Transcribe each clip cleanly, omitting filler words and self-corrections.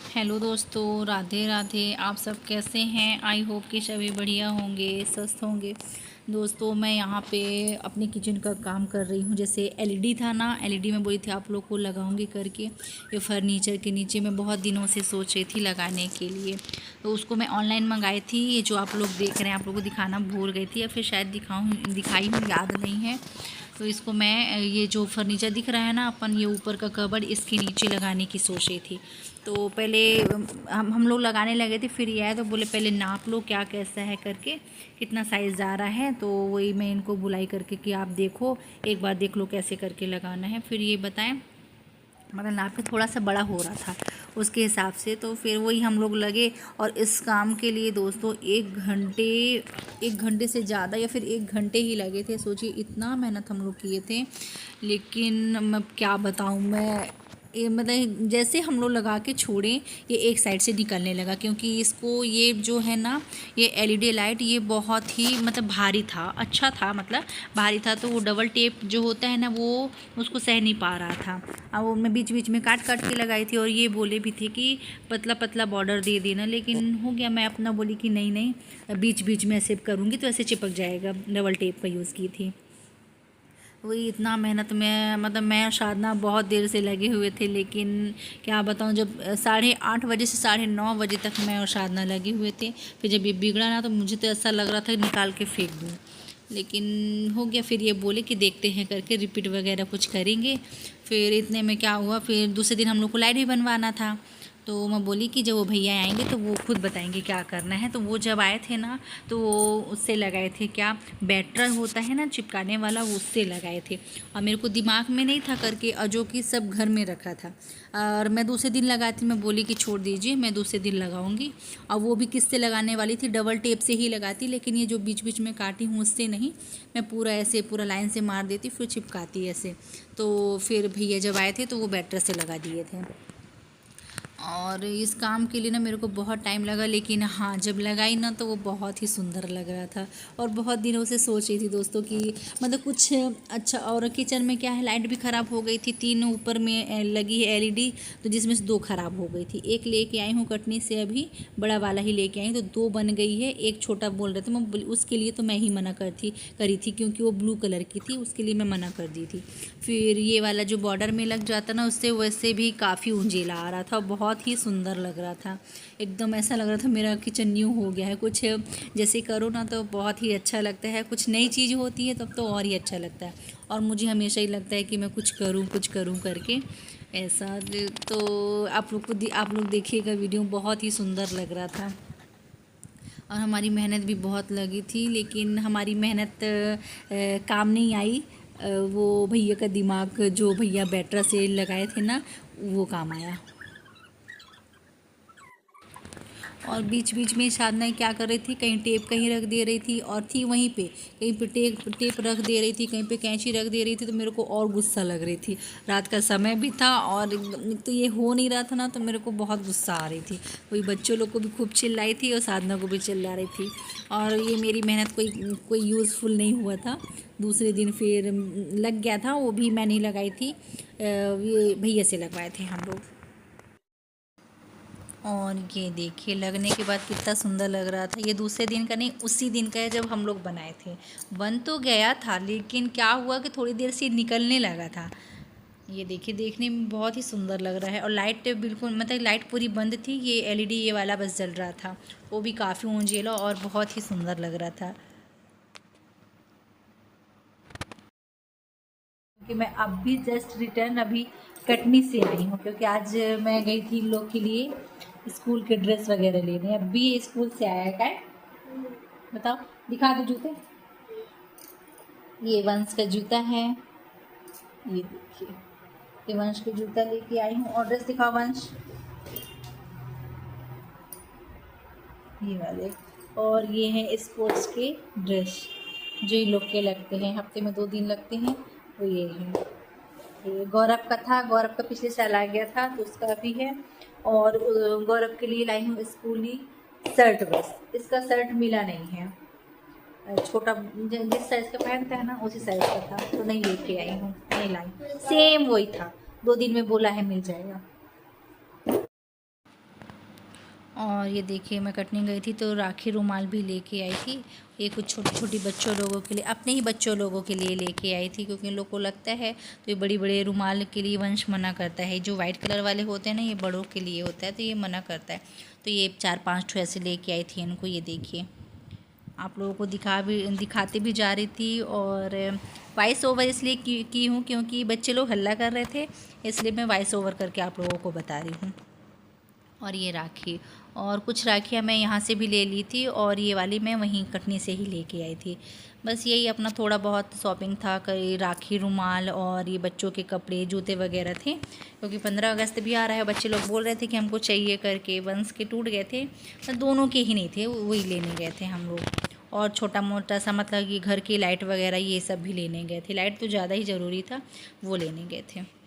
Hello दोस्तों, राधे राधे। आप सब कैसे हैं? आई होप कि सभी बढ़िया होंगे, स्वस्थ होंगे। दोस्तों, मैं यहाँ पे अपने किचन का काम कर रही हूँ। जैसे एलईडी था ना, एलईडी में बोली थी आप लोग को लगाऊंगी करके। ये फर्नीचर के नीचे मैं बहुत दिनों से सोच रही थी लगाने के लिए। तो उसको मैं ऑनलाइन मंगाई थी। ये जो आप लोग देख रहे हैं, आप लोगों को दिखाना भूल गई थी या फिर शायद दिखाई हूँ, याद नहीं है। तो इसको मैं, ये जो फर्नीचर दिख रहा है ना अपन, ये ऊपर का कबर्ड इसके नीचे लगाने की सोच रही थी। तो पहले हम लोग लगाने लगे थे, फिर ये आया तो बोले पहले नाप लो क्या कैसा है करके, कितना साइज़ जा रहा है। तो वही मैं इनको बुलाई करके कि आप देखो, एक बार देख लो कैसे करके लगाना है, फिर ये बताएं। मतलब नाप के थोड़ा सा बड़ा हो रहा था उसके हिसाब से, तो फिर वही हम लोग लगे। और इस काम के लिए दोस्तों 1 घंटे से ज़्यादा या फिर 1 घंटे ही लगे थे। सोचिए इतना मेहनत हम लोग किए थे। लेकिन मैं क्या बताऊँ, मैं मतलब जैसे हम लोग लगा के छोड़े, ये एक साइड से निकलने लगा। क्योंकि इसको, ये जो है ना, ये एलईडी लाइट, ये बहुत ही मतलब भारी था, अच्छा था, मतलब भारी था। तो वो डबल टेप जो होता है ना, वो उसको सह नहीं पा रहा था। अब वो मैं बीच बीच में काट काट के लगाई थी। और ये बोले भी थे कि पतला पतला बॉर्डर दे देना, लेकिन हो गया, मैं अपना बोली कि नहीं नहीं, बीच बीच में ऐसे करूँगी तो ऐसे चिपक जाएगा। डबल टेप का यूज़ की थी। वही इतना मेहनत में, मतलब मैं और साधना बहुत देर से लगे हुए थे। लेकिन क्या बताऊँ, जब 8:30 बजे से 9:30 बजे तक मैं और साधना लगे हुए थे। फिर जब ये बिगड़ा ना, तो मुझे तो ऐसा लग रहा था निकाल के फेंक दूँ। लेकिन हो गया। फिर ये बोले कि देखते हैं करके रिपीट वगैरह कुछ करेंगे। फिर इतने में क्या हुआ, फिर दूसरे दिन हम लोग को लाइट भी बनवाना था। तो मैं बोली कि जब वो भैया आएंगे तो वो खुद बताएंगे क्या करना है। तो वो जब आए थे ना, तो वो उससे लगाए थे, क्या बैटर होता है ना चिपकाने वाला, वो उससे लगाए थे। और मेरे को दिमाग में नहीं था करके, और जो कि सब घर में रखा था। और मैं दूसरे दिन लगाई थी, मैं बोली कि छोड़ दीजिए, मैं दूसरे दिन लगाऊंगी। और वो भी किससे लगाने वाली थी, डबल टेप से ही लगाती। लेकिन ये जो बीच बीच में काटी हूँ उससे नहीं, मैं पूरा ऐसे पूरा लाइन से मार देती, फिर चिपकाती ऐसे। तो फिर भैया जब आए थे तो वो बैटर से लगा दिए थे। और इस काम के लिए ना मेरे को बहुत टाइम लगा। लेकिन हाँ, जब लगाई ना तो वो बहुत ही सुंदर लग रहा था। और बहुत दिनों से सोच रही थी दोस्तों कि मतलब कुछ अच्छा। और किचन में क्या है, लाइट भी ख़राब हो गई थी। 3 ऊपर में लगी है एलईडी, तो जिसमें से 2 ख़राब हो गई थी। एक लेके आई हूँ कटनी से, अभी बड़ा वाला ही लेके आई, तो 2 बन गई है। एक छोटा बोल रहे थे, मैं उसके लिए तो मैं ही मना करी थी, क्योंकि वो ब्लू कलर की थी, उसके लिए मैं मना कर दी थी। फिर ये वाला जो बॉर्डर में लग जाता ना, उससे वैसे भी काफ़ी उंजीला आ रहा था, बहुत ही सुंदर लग रहा था। एकदम ऐसा लग रहा था मेरा किचन न्यू हो गया है। कुछ जैसे करो ना तो बहुत ही अच्छा लगता है। कुछ नई चीज़ होती है तब तो और ही अच्छा लगता है। और मुझे हमेशा ही लगता है कि मैं कुछ करूँ करके ऐसा। तो आप लोग देखिएगा, वीडियो बहुत ही सुंदर लग रहा था। और हमारी मेहनत भी बहुत लगी थी, लेकिन हमारी मेहनत काम नहीं आई। वो भैया का दिमाग, जो भैया बैटरा से लगाए थे ना, वो काम आया। और बीच बीच में साधना क्या कर रही थी, कहीं टेप कहीं रख दे रही थी, और थी वहीं पे, कहीं पे टेप रख दे रही थी, कहीं पे कैंची रख दे रही थी। तो मेरे को और गुस्सा लग रही थी। रात का समय भी था और तो ये हो नहीं रहा था ना, तो मेरे को बहुत गुस्सा आ रही थी। वही बच्चों लोग को भी खूब चिल्लाई थी और साधना को भी चिल्ला रही थी। और ये मेरी मेहनत कोई यूज़फुल नहीं हुआ था। दूसरे दिन फिर लग गया था, वो भी मैं नहीं लगाई थी, ये भैया से लगवाए थे हम लोग। और ये देखिए लगने के बाद कितना सुंदर लग रहा था। ये दूसरे दिन का नहीं, उसी दिन का है जब हम लोग बनाए थे। बन तो गया था, लेकिन क्या हुआ कि थोड़ी देर से निकलने लगा था। ये देखिए, देखने में बहुत ही सुंदर लग रहा है। और लाइट बिल्कुल, मतलब लाइट पूरी बंद थी, ये एलईडी ये वाला बस जल रहा था। वो भी काफ़ी उंजेला और बहुत ही सुंदर लग रहा था। कि मैं अब भी जस्ट रिटर्न अभी कटनी से आई हूँ, क्योंकि आज मैं गई थी इन लोग के लिए स्कूल के ड्रेस वगैरह लेने। अभी ये स्कूल से आया है। क्या बताओ, दिखा दो जूते। ये वंश का जूता है, ये देखिए, ये वंश का जूता लेके आई हूँ। और ड्रेस दिखाओ वंश, ये वाले। और ये हैं स्पोर्ट्स के ड्रेस, जो ये लोग के लगते हैं, हफ्ते में 2 दिन लगते हैं। तो ये है, ये गौरव का था, गौरव का पिछले साल आ गया था तो उसका भी है। और गौरव के लिए लाई हूँ स्कूली शर्ट, बस इसका शर्ट मिला नहीं है। छोटा जिस साइज़ का पैंट है ना, उसी साइज़ का था, तो नहीं लेके आई हूँ, नहीं लाई। सेम वही था, 2 दिन में बोला है मिल जाएगा। और ये देखिए मैं कटनी गई थी तो राखी रुमाल भी लेके आई थी। ये कुछ छोटी छोटी बच्चों लोगों के लिए, अपने ही बच्चों लोगों के लिए लेके आई थी, क्योंकि इन लोग को लगता है तो ये बड़ी बड़े रुमाल के लिए वंश मना करता है। जो वाइट कलर वाले होते हैं ना, ये बड़ों के लिए होता है, तो ये मना करता है। तो ये 4-5 ठो ऐसे लेके आई थी इनको। ये देखिए आप लोगों को दिखाते भी जा रही थी। और वॉइस ओवर इसलिए की हूँ क्योंकि बच्चे लोग हल्ला कर रहे थे, इसलिए मैं वॉइस ओवर करके आप लोगों को बता रही हूँ। और ये राखी, और कुछ राखियाँ मैं यहाँ से भी ले ली थी, और ये वाली मैं वहीं कटनी से ही लेके आई थी। बस यही अपना थोड़ा बहुत शॉपिंग था, कई राखी, रुमाल और ये बच्चों के कपड़े, जूते वगैरह थे, क्योंकि 15 अगस्त भी आ रहा है। बच्चे लोग बोल रहे थे कि हमको चाहिए करके, वंश के टूट गए थे, तो दोनों के ही नहीं थे, वही लेने गए थे हम लोग। और छोटा मोटा सा मतलब ये घर की लाइट वगैरह ये सब भी लेने गए थे। लाइट तो ज़्यादा ही ज़रूरी था, वो लेने गए थे।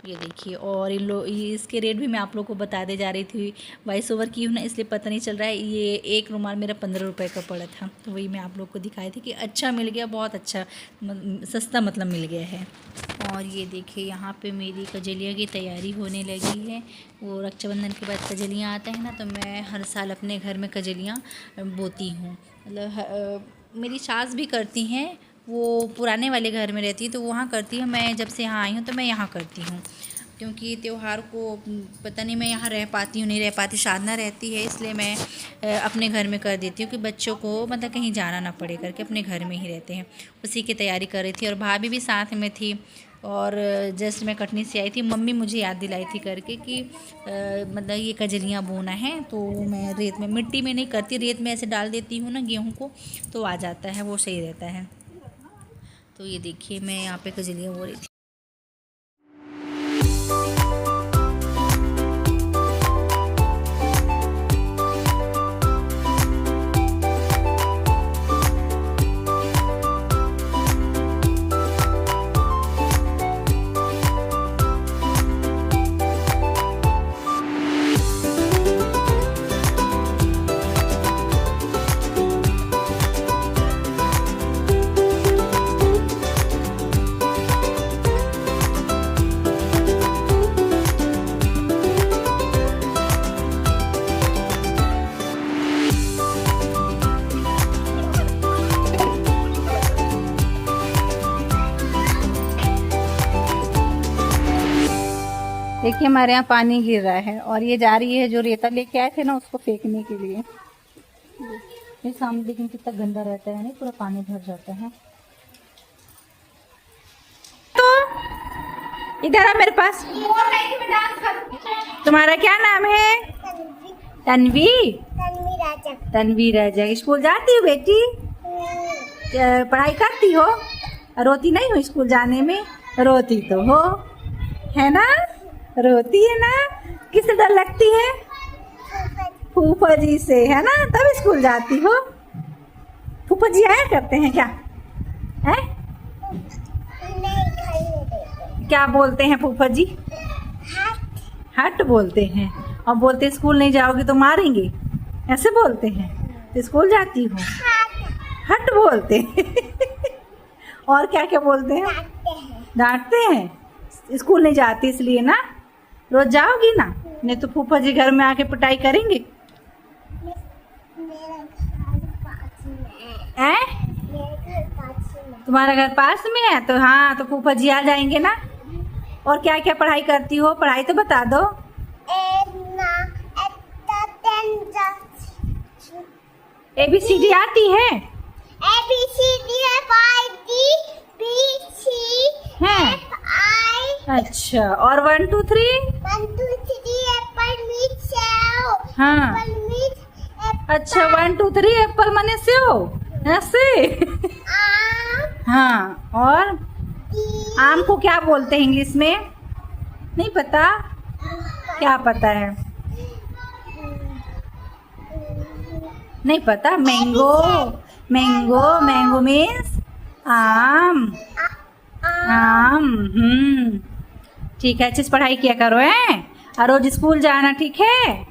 ये देखिए, और इसके रेट भी मैं आप लोग को बता दे जा रही थी। वॉइस ओवर की हूँ ना, इसलिए पता नहीं चल रहा है। ये एक रुमाल मेरा 15 रुपये का पड़ा था, तो वही मैं आप लोग को दिखाई थी कि अच्छा मिल गया, बहुत अच्छा, सस्ता मतलब मिल गया है। और ये देखिए यहाँ पे मेरी कजलिया की तैयारी होने लगी है। वो रक्षाबंधन के बाद कजलियाँ आता है ना, तो मैं हर साल अपने घर में कजलियाँ बोती हूँ। मतलब मेरी सास भी करती हैं, वो पुराने वाले घर में रहती है तो वहाँ करती है। मैं जब से यहाँ आई हूँ तो मैं यहाँ करती हूँ, क्योंकि त्यौहार को पता नहीं मैं यहाँ रह पाती हूँ नहीं रह पाती, साधना रहती है, इसलिए मैं अपने घर में कर देती हूँ कि बच्चों को मतलब कहीं जाना ना पड़े करके अपने घर में ही रहते हैं। उसी की तैयारी कर रही थी, और भाभी भी साथ में थी। और जस्ट मैं कटनी से आई थी, मम्मी मुझे याद दिलाई थी करके कि मतलब ये कजलियाँ बोना है। तो मैं रेत में, मिट्टी में नहीं करती, रेत में ऐसे डाल देती हूँ ना गेहूँ को, तो आ जाता है, वो सही रहता है। तो ये देखिए मैं यहाँ पे कजलियाँ बो रही थी। देखिए हमारे यहाँ पानी गिर रहा है, और ये जा रही है जो रेता लेके आए थे ना उसको फेंकने के लिए। ये सामने देखिए कितना गंदा रहता है, नहीं पूरा पानी भर जाता है। तो इधर आ मेरे पास। तुम्हारा क्या नाम है? तन्वी। तन्वी राजा। स्कूल जाती हो बेटी? पढ़ाई करती हो? रोती नहीं हो स्कूल जाने में? रोती तो हो, है ना? रोती है ना? किससे डर लगती है? फूफा जी से, है ना? तब स्कूल जाती हो। फूफा जी आया करते हैं क्या? है? क्या बोलते हैं फूफा जी? हट बोलते हैं, और बोलते स्कूल नहीं जाओगी तो मारेंगे, ऐसे बोलते हैं। तो स्कूल जाती हो? हट बोलते हैं। और क्या क्या बोलते हैं? डांटते हैं। स्कूल नहीं जाती इसलिए ना? रोज जाओगी ना? नहीं तो फूफा जी घर में आके पिटाई करेंगे। तुम्हारा घर पास में है तो हाँ, तो फूफा जी आ जाएंगे ना। और क्या क्या पढ़ाई करती हो? पढ़ाई तो बता दो। ABCD आती है? ABCD है। अच्छा, और 1 2 3? 1 2 3 एप्पल मीट सेव। हाँ, अच्छा 1 2 3 एप्पल मने सेव, ऐसे। हाँ, और आम को क्या बोलते हैं इंग्लिश में? नहीं पता? क्या पता है? नहीं पता? मैंगो। मैंगो, मैंगो मीन्स आम। आम। ठीक है, अच्छे से पढ़ाई किया करो, है? और रोज स्कूल जाना, ठीक है?